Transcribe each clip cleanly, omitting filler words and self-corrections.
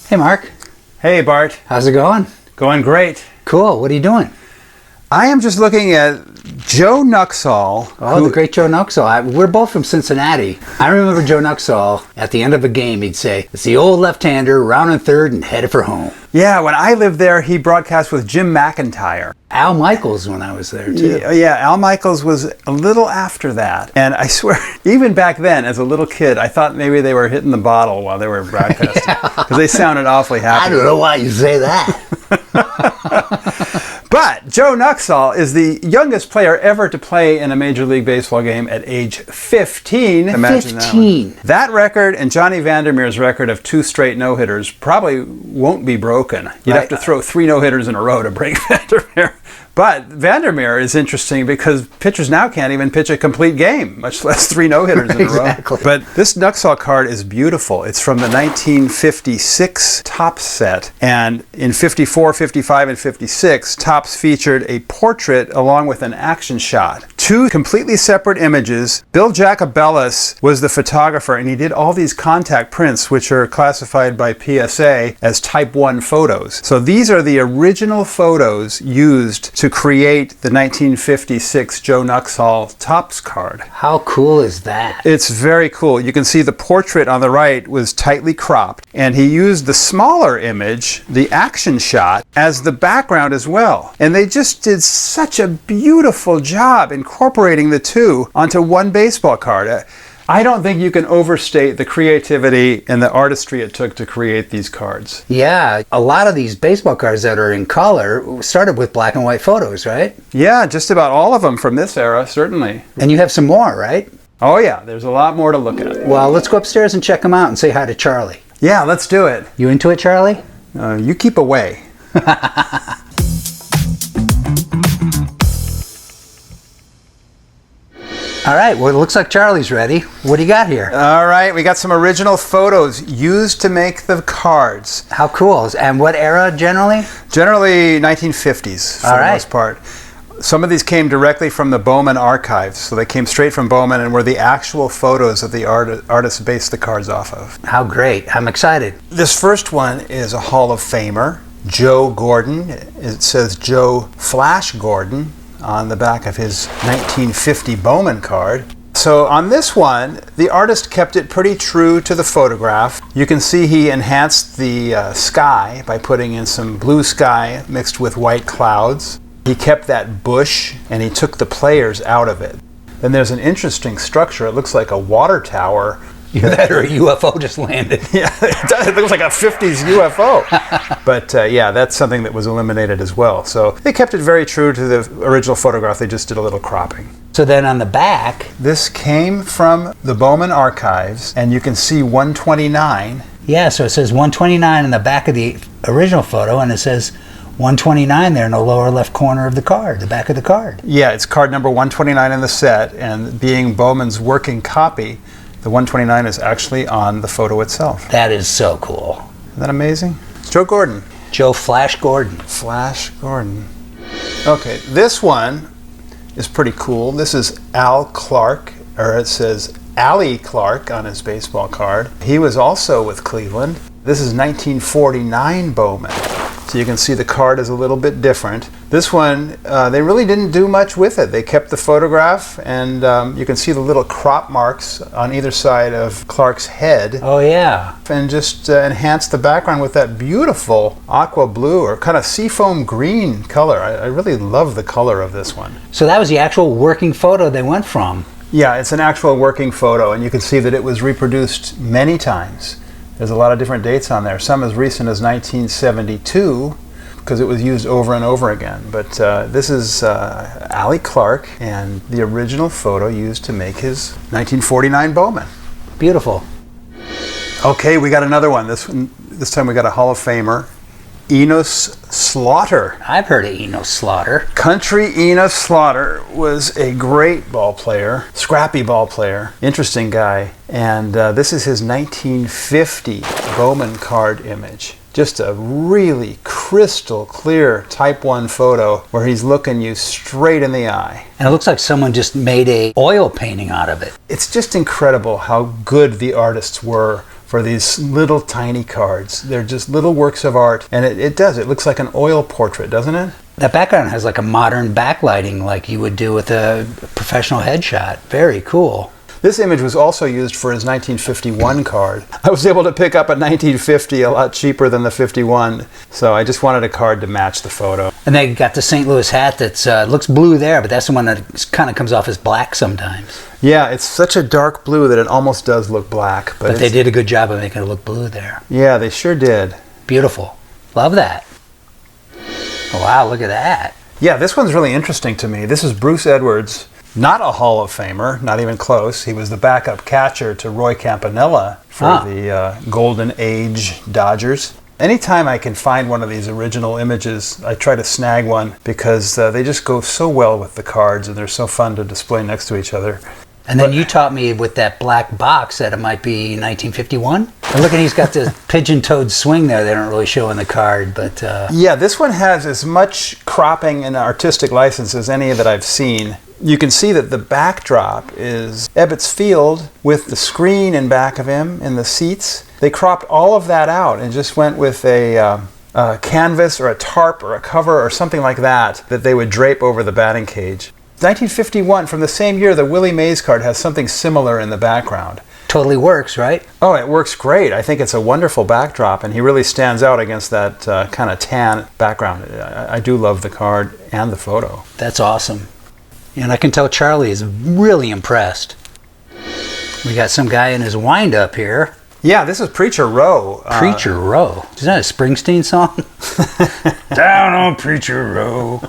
Hey, Mark. Hey, Bart. How's it going? Going great. Cool. What are you doing? I am just looking at Joe Nuxhall. Oh, the great Joe Nuxhall. We're both from Cincinnati. I remember Joe Nuxhall, at the end of a game, he'd say, "It's the old left-hander, rounding third and headed for home." Yeah, when I lived there, he broadcast with Jim McIntyre. Al Michaels when I was there, too. Yeah, Al Michaels was a little after that. And I swear, even back then, as a little kid, I thought maybe they were hitting the bottle while they were broadcasting. Because they sounded awfully happy. I don't know why you say that. But Joe Nuxhall is the youngest player ever to play in a Major League Baseball game at age 15. Imagine 15. That record and Johnny Vandermeer's record of 2 straight no-hitters probably won't be broken. You'd have to throw 3 no-hitters in a row to break Vandermeer. But Vandermeer is interesting because pitchers now can't even pitch a complete game, much less 3 no-hitters in a row. Exactly. But this Nuxhall card is beautiful. It's from the 1956 Topps set. And in 54, 55, and 56, Topps featured a portrait along with an action shot. 2 completely separate images. Bill Jacobellis was the photographer, and he did all these contact prints, which are classified by PSA as Type 1 photos. So these are the original photos used to create the 1956 Joe Nuxhall Topps card. How cool is that? It's very cool. You can see the portrait on the right was tightly cropped, and he used the smaller image, the action shot, as the background as well. And they just did such a beautiful job incorporating the two onto one baseball card. I don't think you can overstate the creativity and the artistry it took to create these cards. Yeah, a lot of these baseball cards that are in color started with black and white photos, right? Yeah, just about all of them from this era, certainly. And you have some more, right? Oh yeah, there's a lot more to look at. Well, let's go upstairs and check them out and say hi to Charlie. Yeah, let's do it. You into it, Charlie? You keep away. All right, well, it looks like Charlie's ready. What do you got here? All right, we got some original photos used to make the cards. How cool. And what era generally? Generally 1950s for the most part. Some of these came directly from the Bowman archives, so they came straight from Bowman and were the actual photos that the artists based the cards off of. How great. I'm excited. This first one is a Hall of Famer, Joe Gordon. It says Joe Flash Gordon on the back of his 1950 Bowman card. So on this one, the artist kept it pretty true to the photograph. You can see he enhanced the sky by putting in some blue sky mixed with white clouds. He kept that bush and he took the players out of it. Then there's an interesting structure. It looks like a water tower. Either that or a UFO just landed. Yeah, it does. It looks like a 50s UFO. But yeah, that's something that was eliminated as well. So they kept it very true to the original photograph. They just did a little cropping. So then on the back... This came from the Bowman archives, and you can see 129. Yeah, so it says 129 in the back of the original photo, and it says 129 there in the lower left corner of the card, the back of the card. Yeah, it's card number 129 in the set, and being Bowman's working copy, the 129 is actually on the photo itself. That is so cool. Isn't that amazing? It's Joe Gordon. Joe Flash Gordon. Flash Gordon. Okay, this one is pretty cool. This is Al Clark, or it says Allie Clark on his baseball card. He was also with Cleveland. This is 1949 Bowman. So you can see the card is a little bit different. This one, they really didn't do much with it. They kept the photograph, and you can see the little crop marks on either side of Clark's head. Oh, yeah. And just enhanced the background with that beautiful aqua blue or kind of seafoam green color. I really love the color of this one. So that was the actual working photo they went from. Yeah, it's an actual working photo, and you can see that it was reproduced many times. There's a lot of different dates on there, some as recent as 1972, because it was used over and over again. But this is Allie Clark, and the original photo used to make his 1949 Bowman. Beautiful. Okay, we got another one. This time we got a Hall of Famer, Enos Slaughter. I've heard of Enos Slaughter. Country Enos Slaughter was a great ball player, scrappy ball player, interesting guy. And this is his 1950 Bowman card image. Just a really crystal clear Type 1 photo where he's looking you straight in the eye. And it looks like someone just made a oil painting out of it. It's just incredible how good the artists were for these little tiny cards. They're just little works of art, and it looks like an oil portrait, doesn't it? That background has like a modern backlighting like you would do with a professional headshot. Very cool. This image was also used for his 1951 card. I was able to pick up a 1950 a lot cheaper than the 51, so I just wanted a card to match the photo. And they got the St. Louis hat that looks blue there, but that's the one that kind of comes off as black sometimes. Yeah, it's such a dark blue that it almost does look black. But they did a good job of making it look blue there. Yeah, they sure did. Beautiful. Love that. Wow, look at that. Yeah, this one's really interesting to me. This is Bruce Edwards. Not a Hall of Famer, not even close. He was the backup catcher to Roy Campanella for the Golden Age Dodgers. Anytime I can find one of these original images, I try to snag one because they just go so well with the cards and they're so fun to display next to each other. And then you taught me with that black box that it might be 1951. And look, he's got the pigeon-toed swing there. They don't really show in the card, but... Yeah, this one has as much cropping and artistic license as any that I've seen. You can see that the backdrop is Ebbets Field with the screen in back of him and the seats. They cropped all of that out and just went with a canvas or a tarp or a cover or something like that they would drape over the batting cage. 1951, from the same year, the Willie Mays card has something similar in the background. Totally works, right? Oh, it works great. I think it's a wonderful backdrop, and he really stands out against that kind of tan background. I do love the card and the photo. That's awesome. And I can tell Charlie is really impressed. We got some guy in his wind-up here. Yeah, this is Preacher Row. Preacher Row. Is that a Springsteen song? Down on Preacher Row.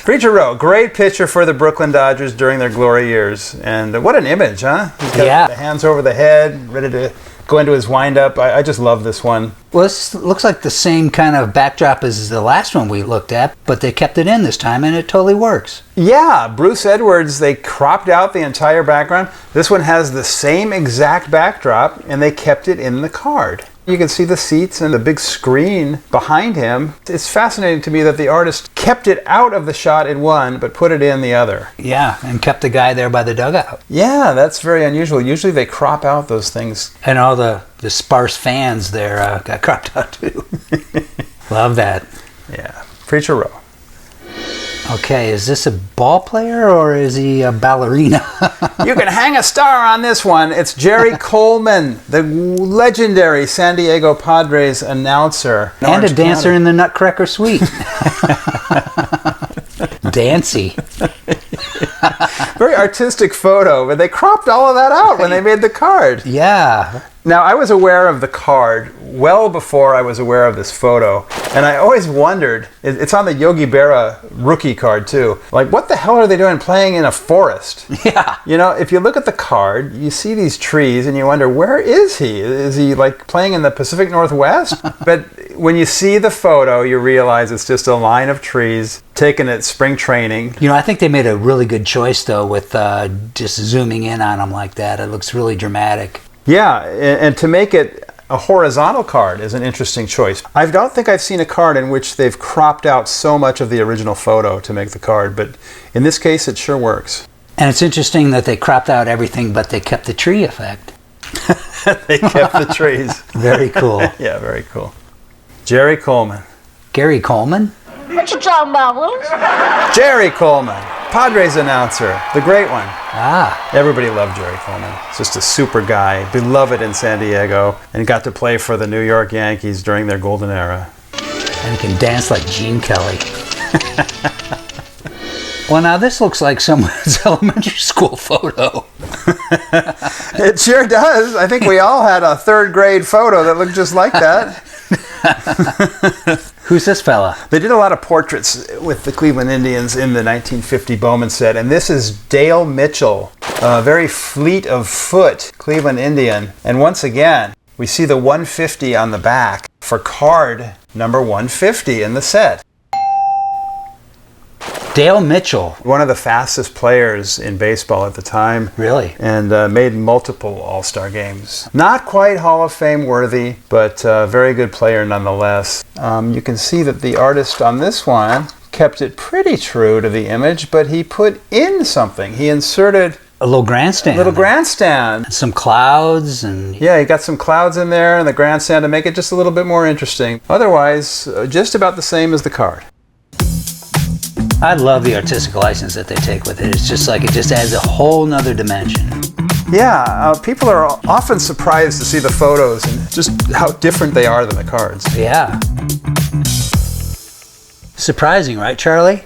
Preacher Row, great pitcher for the Brooklyn Dodgers during their glory years. And what an image, huh? He's got the hands over the head, ready to go into his wind-up. I just love this one. Well, this looks like the same kind of backdrop as the last one we looked at, but they kept it in this time, and it totally works. Yeah, Bruce Edwards, they cropped out the entire background. This one has the same exact backdrop, and they kept it in the card. You can see the seats and the big screen behind him. It's fascinating to me that the artist kept it out of the shot in one, but put it in the other. Yeah, and kept the guy there by the dugout. Yeah, that's very unusual. Usually they crop out those things. And all the sparse fans there got cropped out too. Love that. Yeah, Preacher Row. Okay, is this a ball player or is he a ballerina? You can hang a star on this one. It's Jerry Coleman, the legendary San Diego Padres announcer. And a dancer in the Nutcracker Suite. Dancy. Very artistic photo, but they cropped all of that out when they made the card. Yeah. Now, I was aware of the card well before I was aware of this photo, and I always wondered, it's on the Yogi Berra rookie card too, like what the hell are they doing playing in a forest? Yeah. You know, if you look at the card, you see these trees and you wonder, where is he? Is he like playing in the Pacific Northwest? But when you see the photo, you realize it's just a line of trees taken at spring training. You know, I think they made a really good choice though with just zooming in on them like that. It looks really dramatic. Yeah, and to make it a horizontal card is an interesting choice. I don't think I've seen a card in which they've cropped out so much of the original photo to make the card, but in this case it sure works. And it's interesting that they cropped out everything, but they kept the tree effect. They kept the trees. Very cool. Yeah, very cool. Jerry Coleman. Gary Coleman? What you talking about, Willis? Jerry Coleman, Padres announcer, the great one. Ah. Everybody loved Jerry Coleman. Just a super guy, beloved in San Diego, and got to play for the New York Yankees during their golden era. And he can dance like Gene Kelly. Well, now this looks like someone's elementary school photo. It sure does. I think we all had a third grade photo that looked just like that. Who's this fella? They did a lot of portraits with the Cleveland Indians in the 1950 Bowman set, and this is Dale Mitchell, a very fleet of foot Cleveland Indian. And once again, we see the 150 on the back for card number 150 in the set. Dale Mitchell. One of the fastest players in baseball at the time. Really? And made multiple All-Star games. Not quite Hall of Fame worthy, but a very good player nonetheless. You can see that the artist on this one kept it pretty true to the image, but he put in something. He inserted A little grandstand. Little grandstand. Some clouds and... Yeah, you got some clouds in there and the grandstand to make it just a little bit more interesting. Otherwise, just about the same as the card. I love the artistic license that they take with it. It's just like it just adds a whole nother dimension. Yeah, people are often surprised to see the photos and just how different they are than the cards. Yeah. Surprising, right, Charlie?